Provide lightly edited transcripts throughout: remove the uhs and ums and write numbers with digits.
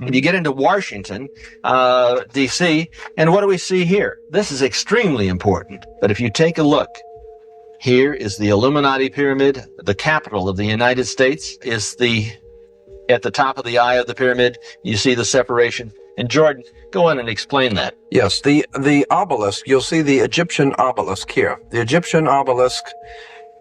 And you get into Washington, D.C., and what do we see here? This is extremely important. But if you take a look, here is the Illuminati pyramid. The capital of the United States is at the top of the eye of the pyramid. You see the separation. And Jordan, go on and explain that. Yes, the obelisk, you'll see the Egyptian obelisk here. The Egyptian obelisk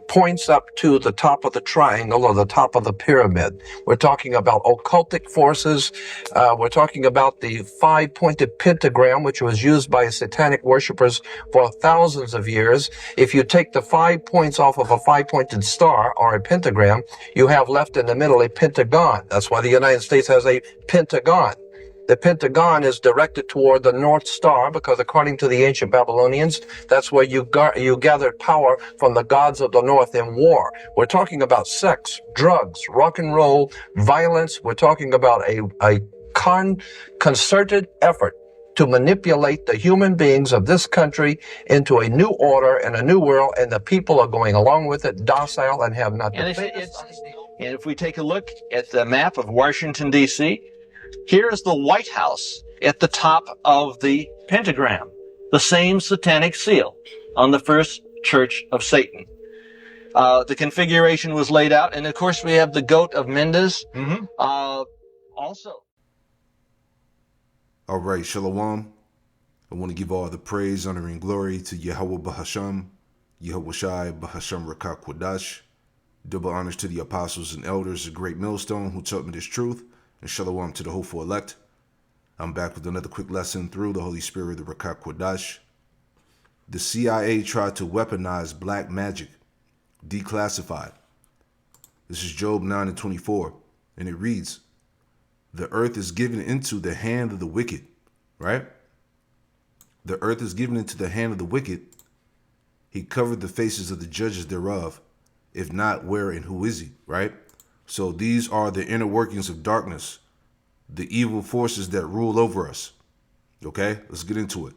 points up to the top of the triangle or the top of the pyramid. We're talking about occultic forces. We're talking about the five-pointed pentagram, which was used by satanic worshipers for thousands of years. If you take the 5 points off of a five-pointed star or a pentagram, you have left in the middle a pentagon. That's why the United States has a pentagon. The pentagon is directed toward the North Star because according to the ancient Babylonians, that's where you gathered power from the gods of the North in war. We're talking about sex, drugs, rock and roll, violence. We're talking about a concerted effort to manipulate the human beings of this country into a new order and a new world, and the people are going along with it, docile, and have not. And if we take a look at the map of Washington, D.C., here is the White House at the top of the pentagram, the same satanic seal on the first church of Satan. The configuration was laid out, and of course we have the goat of Mendes also. All right, Shalom. I want to give all the praise, honor, and glory to Yahweh Bahasham, Yahweh Shai Bahasham Rakak Kwadash. Double honors to the apostles and elders, a great millstone who taught me this truth. And shalom to the hopeful elect. I'm back with another quick lesson through the Holy Spirit of the Rakak Kwadash. The CIA tried to weaponize black magic, declassified. This is Job 9:24, and it reads, "The earth is given into the hand of the wicked," right? The earth is given into the hand of the wicked. He covered the faces of the judges thereof. If not, where and who is he, right? So these are the inner workings of darkness, the evil forces that rule over us. Okay, let's get into it.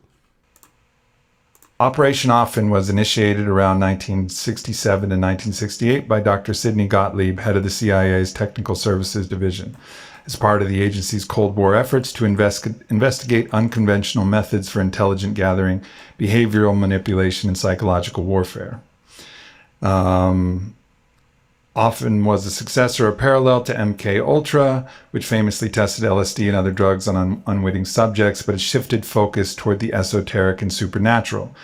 Operation Often was initiated around 1967 and 1968 by Dr. Sidney Gottlieb, head of the CIA's Technical Services Division, as part of the agency's Cold War efforts to investigate unconventional methods for intelligence gathering, behavioral manipulation, and psychological warfare. Often was a successor or parallel to MK Ultra, which famously tested LSD and other drugs on unwitting subjects, but it shifted focus toward the esoteric and supernatural.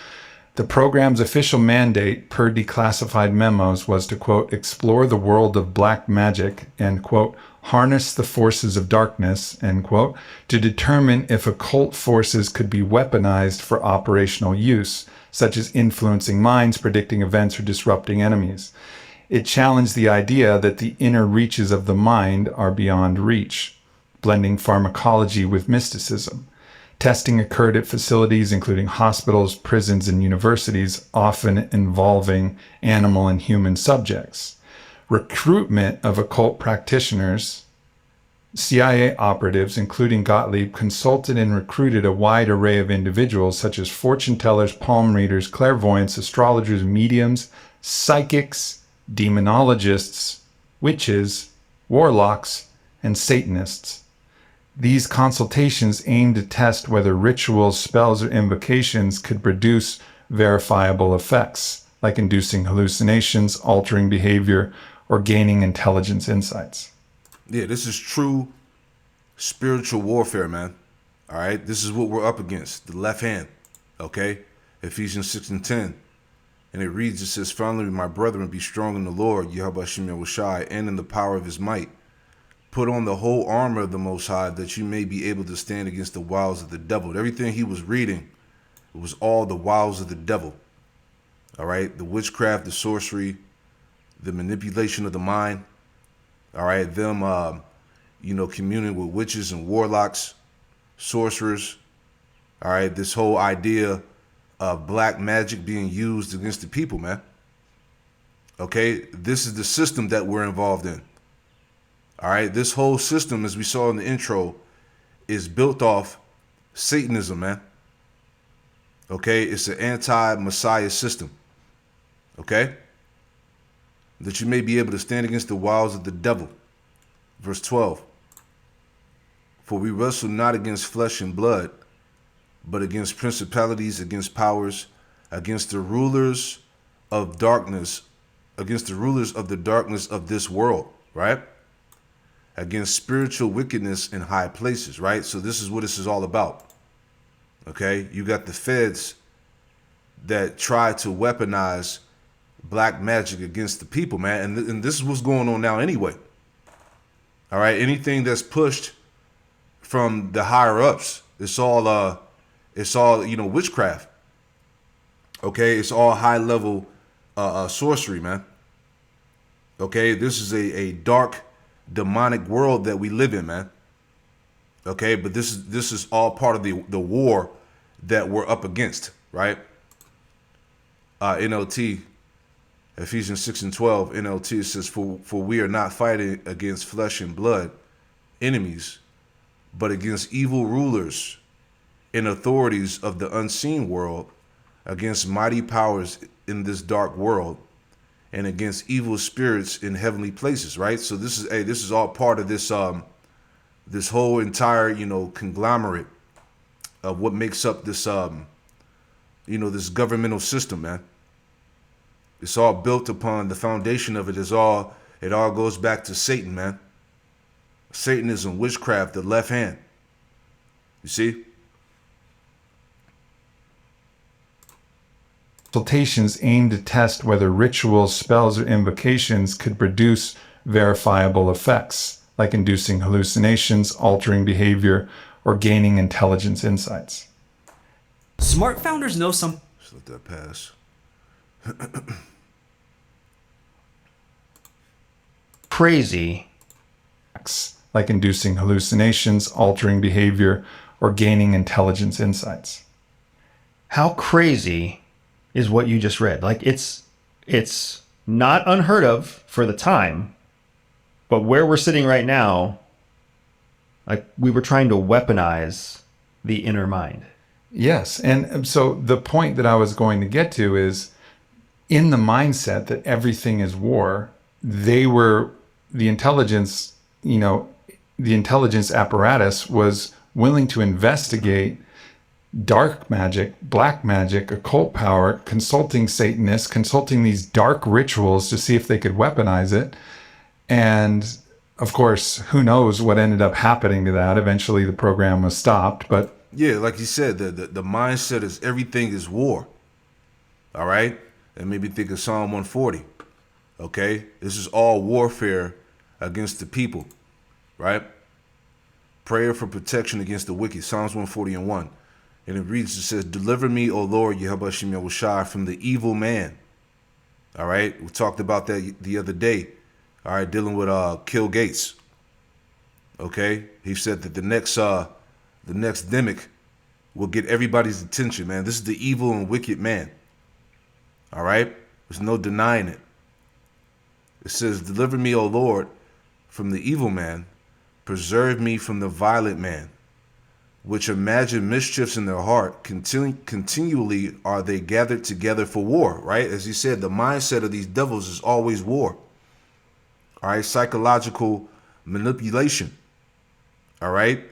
The program's official mandate, per declassified memos, was to, quote, explore the world of black magic and, quote, harness the forces of darkness, end quote, to determine if occult forces could be weaponized for operational use, such as influencing minds, predicting events, or disrupting enemies. It challenged the idea that the inner reaches of the mind are beyond reach, blending pharmacology with mysticism. Testing occurred at facilities including hospitals, prisons, and universities, often involving animal and human subjects. Recruitment of occult practitioners, CIA operatives, including Gottlieb, consulted and recruited a wide array of individuals such as fortune tellers, palm readers, clairvoyants, astrologers, mediums, psychics, demonologists, witches, warlocks, and Satanists. These consultations aimed to test whether rituals, spells, or invocations could produce verifiable effects, like inducing hallucinations, altering behavior, or gaining intelligence insights. Yeah, this is true spiritual warfare, man. All right, this is what we're up against, the left hand, okay? Ephesians 6:10. And it reads, it says, finally, my brethren, be strong in the Lord, Yahweh Shem Yahushai, and in the power of his might. Put on the whole armor of the Most High, that you may be able to stand against the wiles of the devil. Everything he was reading, it was all the wiles of the devil. All right, the witchcraft, the sorcery, the manipulation of the mind. All right, them, communing with witches and warlocks, sorcerers. All right, this whole idea of black magic being used against the people, man. Okay, this is the system that we're involved in. All right, this whole system, as we saw in the intro, is built off Satanism, man. Okay, it's an anti-Messiah system. Okay, that you may be able to stand against the wiles of the devil. Verse 12. For we wrestle not against flesh and blood, but against principalities, against powers, against the rulers of darkness, against the rulers of the darkness of this world, right? Against spiritual wickedness in high places, right? So this is what this is all about. Okay? You got the feds that try to weaponize black magic against the people, man. And this is what's going on now anyway. All right? Anything that's pushed from the higher ups, it's all witchcraft. Okay? It's all high level sorcery, man. Okay? This is a dark, demonic world that we live in, man. Okay? But this is all part of the war that we're up against, right? NLT, Ephesians 6 and 12, NLT says, for we are not fighting against flesh and blood enemies, but against evil rulers and authorities of the unseen world, against mighty powers in this dark world, and against evil spirits in heavenly places, right? So this is all part of this this whole entire, conglomerate of what makes up this this governmental system, man. It's all built upon the foundation of it all goes back to Satan, man. Satanism, witchcraft, the left hand. You see? Consultations aimed to test whether rituals, spells, or invocations could produce verifiable effects, like inducing hallucinations, altering behavior, or gaining intelligence insights. Smart founders know some. Just let that pass. Crazy. Like inducing hallucinations, altering behavior, or gaining intelligence insights. How crazy is what you just read? Like it's not unheard of for the time, but where we're sitting right now, like we were trying to weaponize the inner mind. Yes. And so the point that I was going to get to is in the mindset that everything is war, the intelligence apparatus was willing to investigate dark magic, black magic, occult power, consulting Satanists, consulting these dark rituals to see if they could weaponize it. And of course, who knows what ended up happening to that. Eventually the program was stopped, but yeah, like you said, the mindset is everything is war. All right? And maybe think of Psalm 140. Okay? This is all warfare against the people, right? Prayer for protection against the wicked, Psalms 140 and 1. And it reads, it says, deliver me, O Lord, Yehovah Yahushua, from the evil man. All right? We talked about that the other day, all right, dealing with Kill Gates. Okay? He said that the next demic will get everybody's attention, man. This is the evil and wicked man. All right? There's no denying it. It says, deliver me, O Lord, from the evil man. Preserve me from the violent man, which imagine mischiefs in their heart. Continually are they gathered together for war, right? As he said, the mindset of these devils is always war. All right? Psychological manipulation. All right?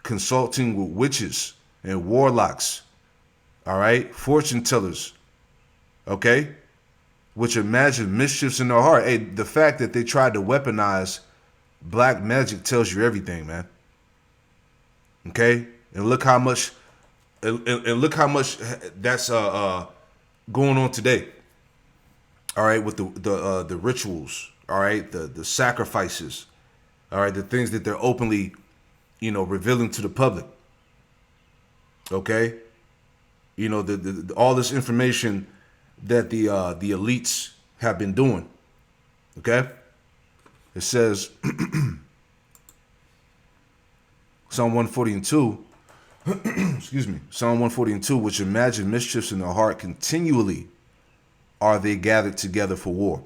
Consulting with witches and warlocks. All right? Fortune tellers. Okay? Which imagine mischiefs in their heart. Hey, the fact that they tried to weaponize black magic tells you everything, man. Okay? And look how much that's going on today. All right, with the rituals, all right, the sacrifices, all right, the things that they're openly, revealing to the public. Okay? The all this information that the elites have been doing. Okay? It says Psalm 140 and 2, excuse me, Psalm 140 and 2, which imagine mischiefs in their heart, continually are they gathered together for war.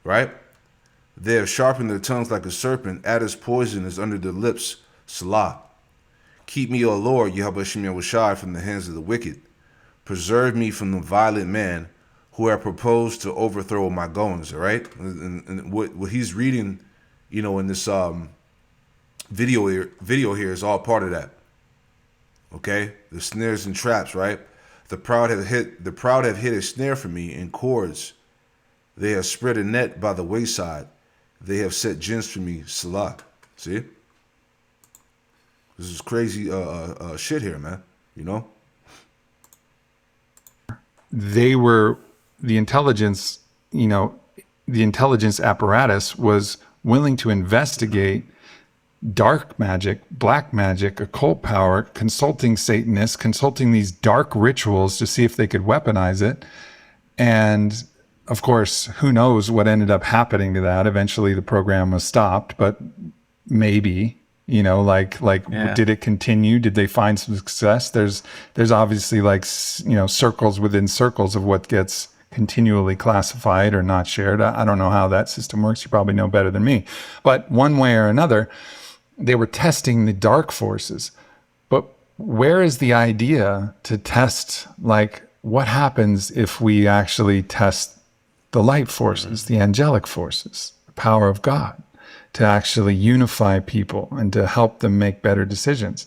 Right? They have sharpened their tongues like a serpent, adder's poison is under their lips, Salah. Keep me, O Lord, Yehovah Yahushua, from the hands of the wicked. Preserve me from the violent man who have proposed to overthrow my goings, all right? And what he's reading, in this video here is all part of that. Okay, the snares and traps, right? The proud have hit a snare for me in cords. They have spread a net by the wayside. They have set gins for me, Salah. See, this is crazy shit here, man. You know, They were the intelligence, the intelligence apparatus was willing to investigate dark magic, black magic, occult power, consulting Satanists, consulting these dark rituals to see if they could weaponize it. And of course, who knows what ended up happening to that. Eventually the program was stopped, but maybe, did it continue? Did they find some success? There's obviously circles within circles of what gets continually classified or not shared. I don't know how that system works. You probably know better than me. But one way or another, they were testing the dark forces. But where is the idea to test, what happens if we actually test the light forces, the angelic forces, the power of God, to actually unify people and to help them make better decisions?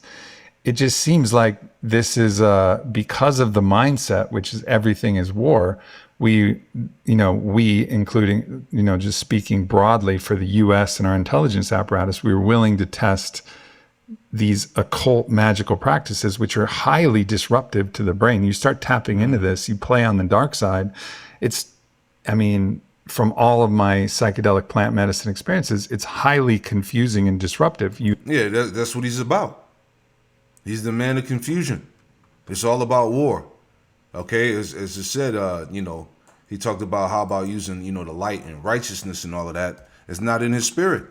It just seems like this is because of the mindset, which is everything is war. We, including, just speaking broadly for the U.S. and our intelligence apparatus, we were willing to test these occult magical practices, which are highly disruptive to the brain. You start tapping into this, you play on the dark side. From all of my psychedelic plant medicine experiences, it's highly confusing and disruptive. That's what he's about. He's the man of confusion. It's all about war. Okay, as it said, he talked about how about using, the light and righteousness and all of that. It's not in his spirit.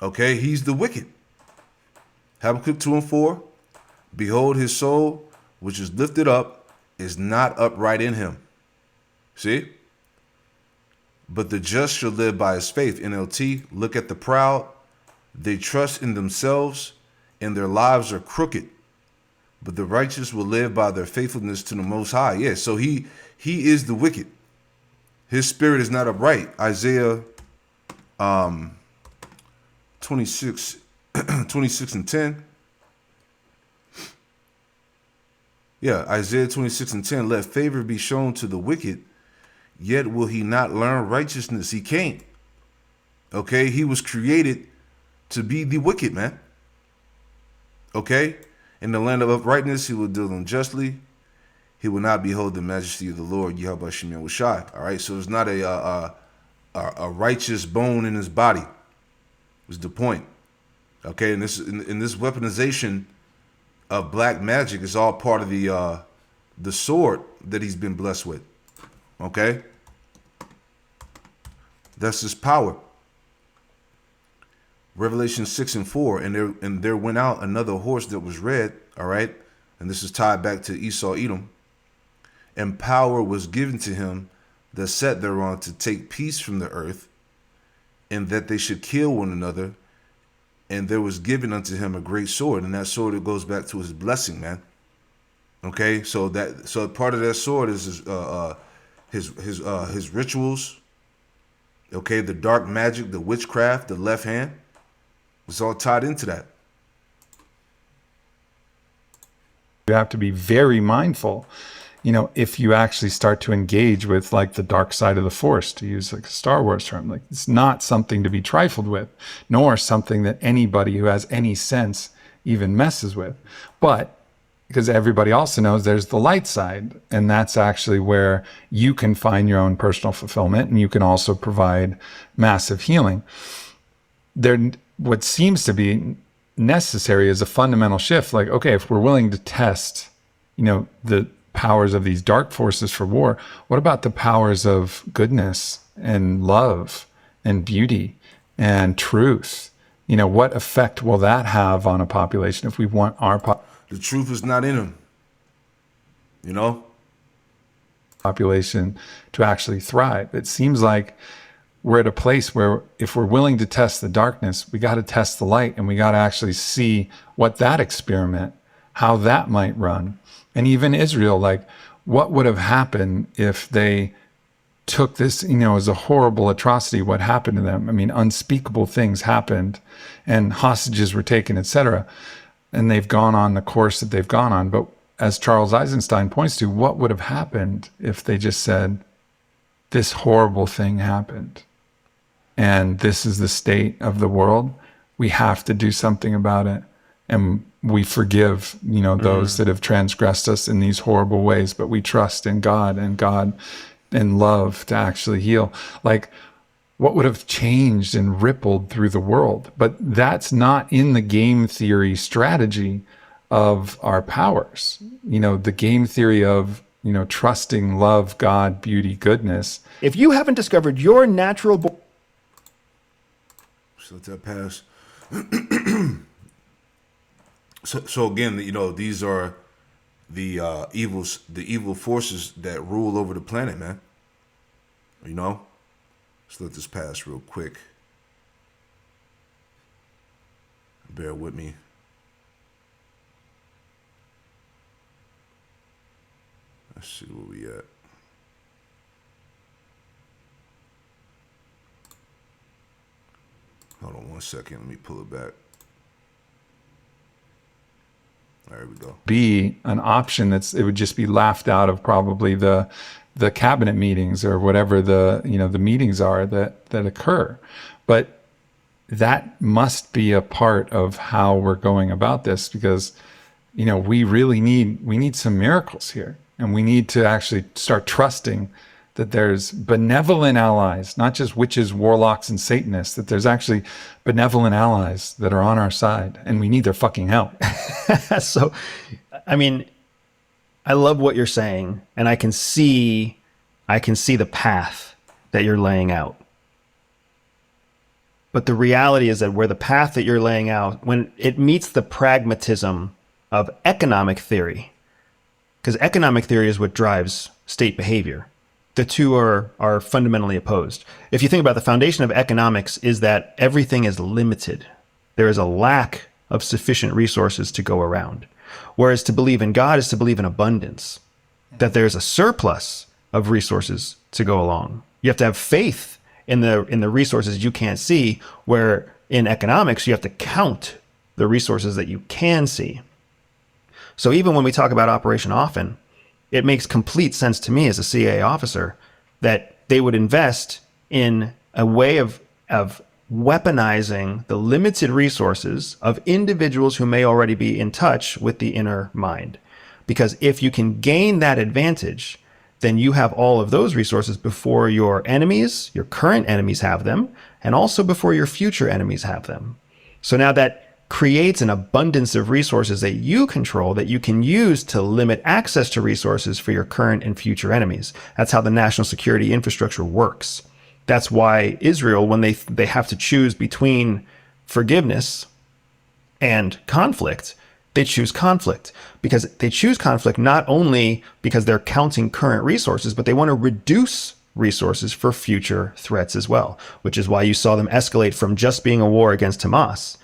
Okay, he's the wicked. Habakkuk 2:4, behold, his soul, which is lifted up, is not upright in him. See? But the just shall live by his faith. NLT, look at the proud. They trust in themselves, and their lives are crooked. But the righteous will live by their faithfulness to the Most High. Yeah, so he is the wicked. His spirit is not upright. Isaiah 26 and 10. Yeah, Isaiah 26 and 10. Let favor be shown to the wicked, yet will he not learn righteousness. He can't. Okay, he was created to be the wicked, man. Okay? In the land of uprightness, he will deal unjustly. He will not behold the majesty of the Lord, Yahweh Shem Shai. All right, so it's not a righteous bone in his body. Was the point? Okay, and this weaponization of black magic is all part of the sword that he's been blessed with. Okay, that's his power. Revelation 6 and 4, and there went out another horse that was red, all right? And this is tied back to Esau, Edom. And power was given to him that sat thereon to take peace from the earth, and that they should kill one another. And there was given unto him a great sword, and that sword, it goes back to his blessing, man. Okay, so part of that sword is his rituals. Okay, the dark magic, the witchcraft, the left hand. It's all tied into that. You have to be very mindful, if you actually start to engage with the dark side of the force, to use a Star Wars term. It's not something to be trifled with, nor something that anybody who has any sense even messes with. But because everybody also knows there's the light side, and that's actually where you can find your own personal fulfillment, and you can also provide massive healing. What seems to be necessary is a fundamental shift. Okay, if we're willing to test, the powers of these dark forces for war, what about the powers of goodness and love and beauty and truth? What effect will that have on a population if we want our the truth is not in them, population to actually thrive? It seems like we're at a place where if we're willing to test the darkness, we got to test the light, and we got to actually see what that experiment, how that might run. And even Israel, what would have happened if they took this, as a horrible atrocity, what happened to them. I mean, unspeakable things happened and hostages were taken, etc. And they've gone on the course that they've gone on. But as Charles Eisenstein points to, what would have happened if they just said, this horrible thing happened and this is the state of the world. We have to do something about it. And we forgive, those that have transgressed us in these horrible ways, but we trust in God and love to actually heal. Like, what would have changed and rippled through the world? But that's not in the game theory strategy of our powers. The game theory of, trusting love, God, beauty, goodness. If you haven't discovered your natural Just let that pass. So again, these are the evil forces that rule over the planet, man. Just let this pass real quick. Bear with me. Let's see where we at. Hold on one second. Let me pull it back. There we go. Be an option it would just be laughed out of probably the cabinet meetings or whatever the meetings are that occur. But that must be a part of how we're going about this, because we really need some miracles here, and we need to actually start trusting that there's benevolent allies, not just witches, warlocks, and Satanists, that there's actually benevolent allies that are on our side, and we need their fucking help. So, I mean, I love what you're saying, and I can see the path that you're laying out. But the reality is that where the path that you're laying out, when it meets the pragmatism of economic theory, because economic theory is what drives state behavior, the two are fundamentally opposed. If you think about the foundation of economics is that everything is limited. There is a lack of sufficient resources to go around. Whereas to believe in God is to believe in abundance, that there's a surplus of resources to go along. You have to have faith in the resources you can't see, where in economics, you have to count the resources that you can see. So even when we talk about Operation Often, it makes complete sense to me as a CIA officer that they would invest in a way of weaponizing the limited resources of individuals who may already be in touch with the inner mind. Because if you can gain that advantage, then you have all of those resources before your enemies, your current enemies have them, and also before your future enemies have them. So now that creates an abundance of resources that you control, that you can use to limit access to resources for your current and future enemies. That's how the national security infrastructure works. That's why Israel, when they have to choose between forgiveness and conflict, they choose conflict, because they choose conflict not only because they're counting current resources, but they want to reduce resources for future threats as well, which is why you saw them escalate from just being a war against Hamas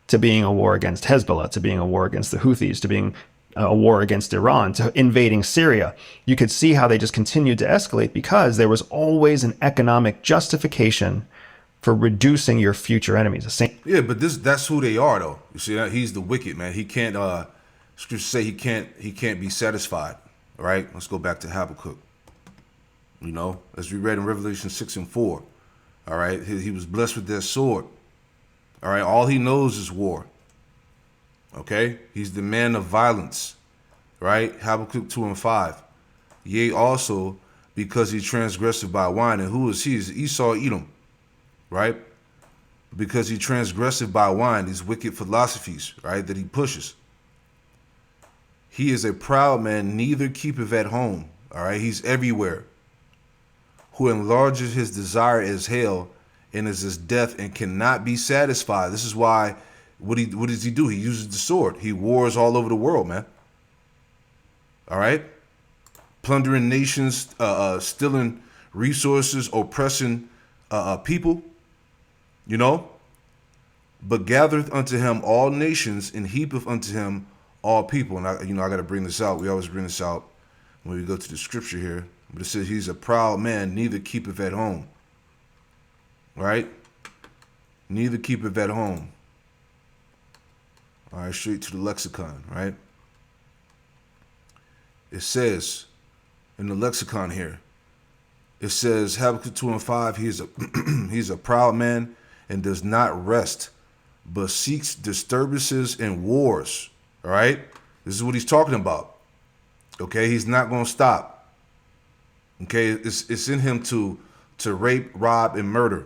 to being a war against Hezbollah, to being a war against the Houthis, to being a war against Iran, to invading Syria. You could see how they just continued to escalate because there was always an economic justification for reducing your future enemies. Yeah, but that's who they are, though. You see, he's the wicked, man. He can't. Scripture say he can't be satisfied. All right, let's go back to Habakkuk. As we read in Revelation 6:4. All right, he was blessed with that sword. All right, all he knows is war. Okay, he's the man of violence. Right, Habakkuk 2:5. Yea, also because he transgressed by wine, and who is he? Is Esau, Edom. Right? Because he transgressed by wine, these wicked philosophies, right, that he pushes. He is a proud man, neither keepeth at home. All right, he's everywhere. Who enlarges his desire as hell, and is as death, and cannot be satisfied. This is why, what does he do? He uses the sword. He wars all over the world, man. All right? Plundering nations, stealing resources, oppressing people. But gathereth unto him all nations, and heapeth unto him all people. And I got to bring this out. We always bring this out when we go to the scripture here. But it says he's a proud man, neither keepeth at home. Right? Neither keepeth at home. All right, straight to the lexicon, right? It says in the lexicon here, it says Habakkuk 2:5, he's a proud man and does not rest, but seeks disturbances and wars. All right? This is what he's talking about. Okay, he's not going to stop. Okay, it's in him to rape, rob, and murder.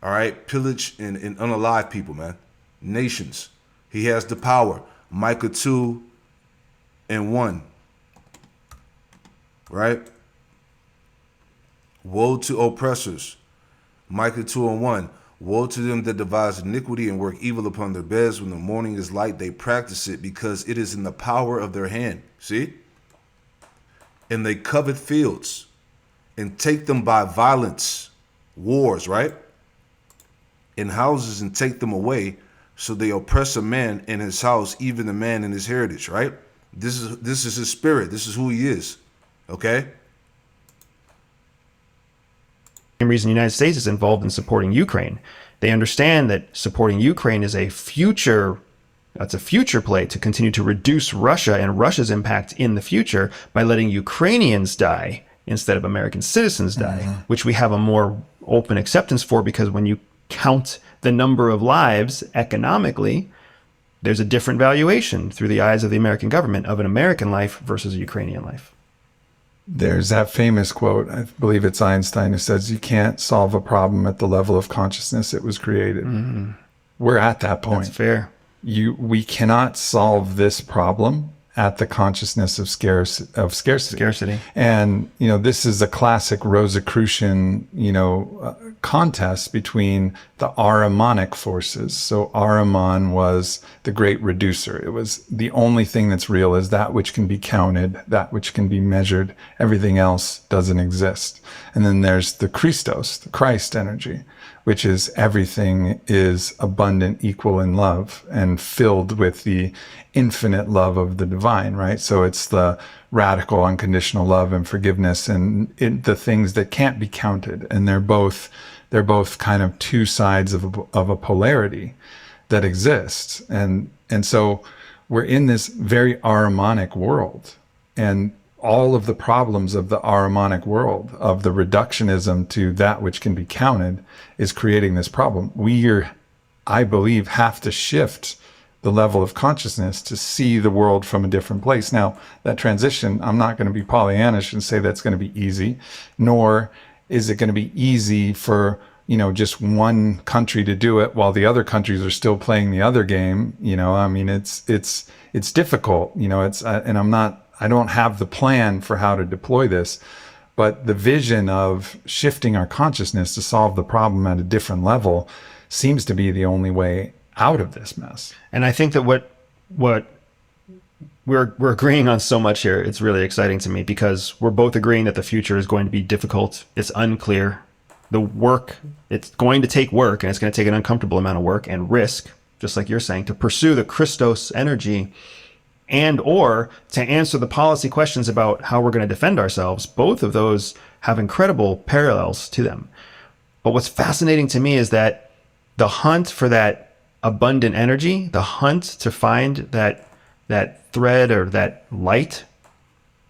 All right, pillage and unalive people, man. Nations. He has the power. Micah 2:1. Right? Woe to oppressors. Micah 2:1. Woe to them that devise iniquity and work evil upon their beds. When the morning is light, they practice it because it is in the power of their hand. See? And they covet fields and take them by violence. Wars, right? In houses and take them away. So they oppress a man in his house, even a man in his heritage, right? This is his spirit. This is who he is. Okay? Same reason the United States is involved in supporting Ukraine. They understand that supporting Ukraine is a future play to continue to reduce Russia and Russia's impact in the future by letting Ukrainians die instead of American citizens die, which we have a more open acceptance for, because when you count the number of lives economically, there's a different valuation through the eyes of the American government of an American life versus a Ukrainian life. There's that famous quote, I believe it's Einstein, who says, you can't solve a problem at the level of consciousness it was created. Mm-hmm. We're at that point. That's fair. We cannot solve this problem at the consciousness of scarcity. And, this is a classic Rosicrucian, contest between the Ahrimanic forces. So Ahriman was the great reducer. It was the only thing that's real is that which can be counted, that which can be measured. Everything else doesn't exist. And then there's the Christos, the Christ energy, which is everything is abundant, equal in love, and filled with the infinite love of the divine, right? So it's the radical, unconditional love and forgiveness, and the things that can't be counted. And they're both kind of two sides of a polarity that exists. And so we're in this very Ahrimanic world, and all of the problems of the Ahrimanic world, of the reductionism to that which can be counted, is creating this problem. I believe, have to shift the level of consciousness to see the world from a different place. Now, that transition, I'm not going to be Pollyannish and say that's going to be easy, nor is it going to be easy for, just one country to do it while the other countries are still playing the other game. It's difficult, and I don't have the plan for how to deploy this, but the vision of shifting our consciousness to solve the problem at a different level seems to be the only way out of this mess. And I think that what we're agreeing on so much here, it's really exciting to me, because we're both agreeing that the future is going to be difficult. It's unclear. It's going to take work, and it's going to take an uncomfortable amount of work and risk, just like you're saying, to pursue the Christos energy and or to answer the policy questions about how we're going to defend ourselves. Both of those have incredible parallels to them. But what's fascinating to me is that the hunt for that abundant energy, the hunt to find that thread or that light,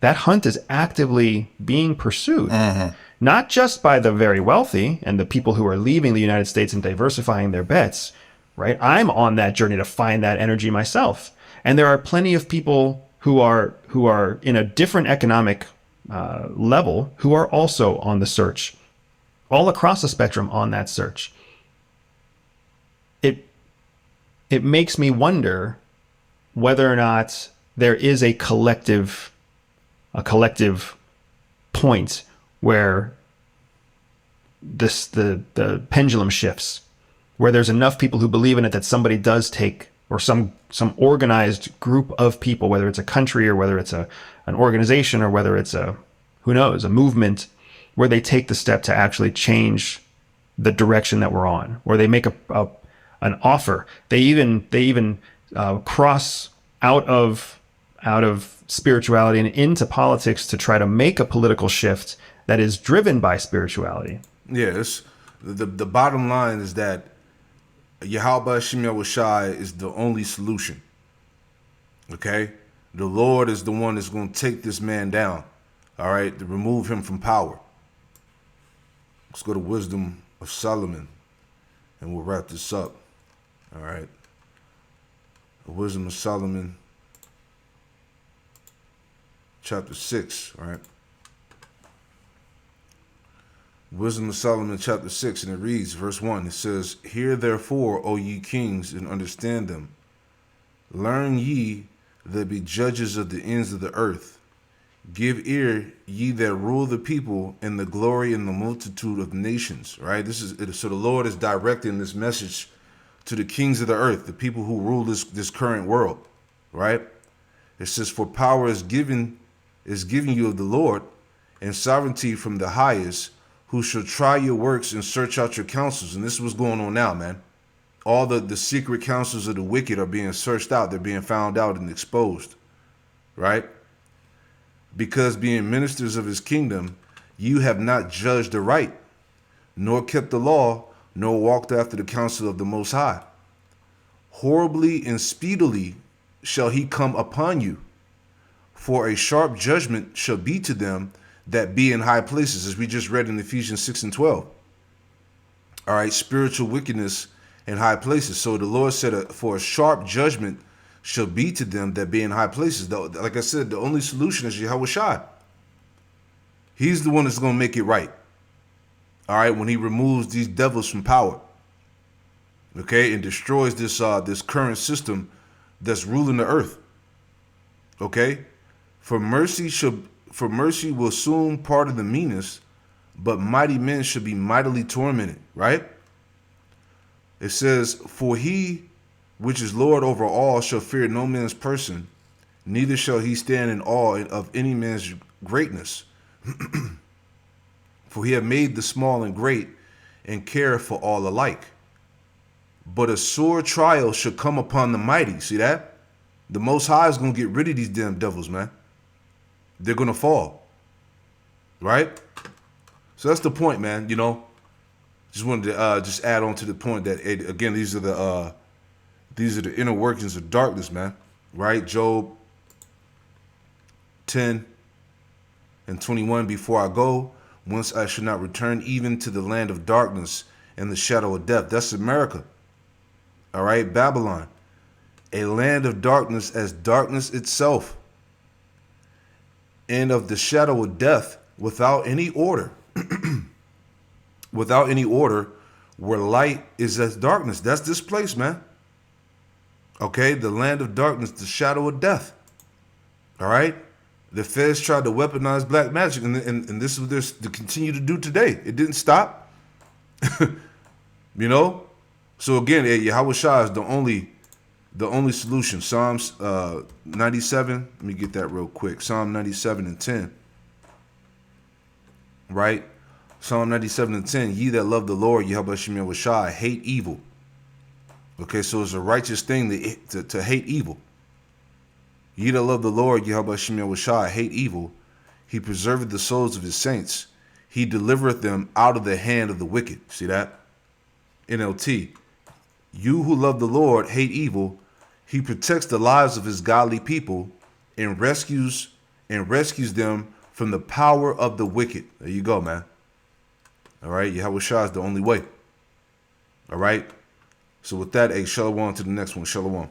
that hunt is actively being pursued. Mm-hmm. Not just by the very wealthy and the people who are leaving the United States and diversifying their bets, right? I'm on that journey to find that energy myself. And there are plenty of people who are in a different economic level who are also on the search, all across the spectrum on that search. It makes me wonder whether or not there is a collective point where the pendulum shifts, where there's enough people who believe in it that somebody does take, or some organized group of people, whether it's a country or whether it's an organization or whether it's a movement, where they take the step to actually change the direction that we're on, or they make an offer. They even cross out of out of spirituality and into politics to try to make a political shift that is driven by spirituality. Yeah, it's, the bottom line is that Yahweh Hashem Yahushai is the only solution. Okay? The Lord is the one that's going to take this man down. All right? To remove him from power. Let's go to Wisdom of Solomon and we'll wrap this up. All right? The Wisdom of Solomon, chapter 6, all right? Wisdom of Solomon, chapter 6, and it reads, verse 1, it says, Hear therefore, O ye kings, and understand them. Learn ye that be judges of the ends of the earth. Give ear, ye that rule the people, in the glory and the multitude of nations. Right? This is so the Lord is directing this message to the kings of the earth, the people who rule this current world. Right? It says, For power is given you of the Lord, and sovereignty from the highest, who shall try your works and search out your counsels. And this is what's going on now, man. All the secret counsels of the wicked are being searched out. They're being found out and exposed. Right? Because being ministers of his kingdom, you have not judged aright, nor kept the law, nor walked after the counsel of the Most High. Horribly and speedily shall he come upon you, for a sharp judgment shall be to them that be in high places, as we just read in Ephesians 6 and 12. All right, spiritual wickedness in high places. So the Lord said, for a sharp judgment shall be to them that be in high places. Like I said, the only solution is Yahweh Shai. He's the one that's going to make it right. All right, when he removes these devils from power, okay, and destroys this current system that's ruling the earth. Okay, for mercy will soon pardon the meanest, but mighty men should be mightily tormented. Right? It says, for he which is Lord over all shall fear no man's person, neither shall he stand in awe of any man's greatness. For he hath made the small and great, and careth for all alike. But a sore trial shall come upon the mighty. See that? The Most High is going to get rid of these damn devils, man. They're going to fall. Right? So that's the point, man. You know, just wanted to just add on to the point that, again, these are the inner workings of darkness, man. Right? Job 10 and 21, before I go, whence I should not return, even to the land of darkness and the shadow of death. That's America. All right? Babylon. A land of darkness as darkness itself. And of the shadow of death, without any order. Without any order, where light is as darkness. That's this place, man. Okay, the land of darkness, the shadow of death. All right? The feds tried to weaponize black magic, and this is what they're to continue to do today. It didn't stop. You know? So again, Yahweh Shai is the only solution. Psalms 97, let me get that real quick. Psalm 97 and 10. Right? Psalm 97 and 10, ye that love the Lord, Yahweh Hashem Yahushai, hate evil. Okay, so it's a righteous thing to hate evil. Ye that love the Lord, Yahweh Hashem Yahushai, hate evil. He preserveth the souls of his saints. He delivereth them out of the hand of the wicked. See that? NLT. You who love the Lord hate evil. He protects the lives of his godly people and rescues them from the power of the wicked. There you go, man. All right, Yahweh Shai is the only way. All right. So with that, shalom to the next one. Shalom.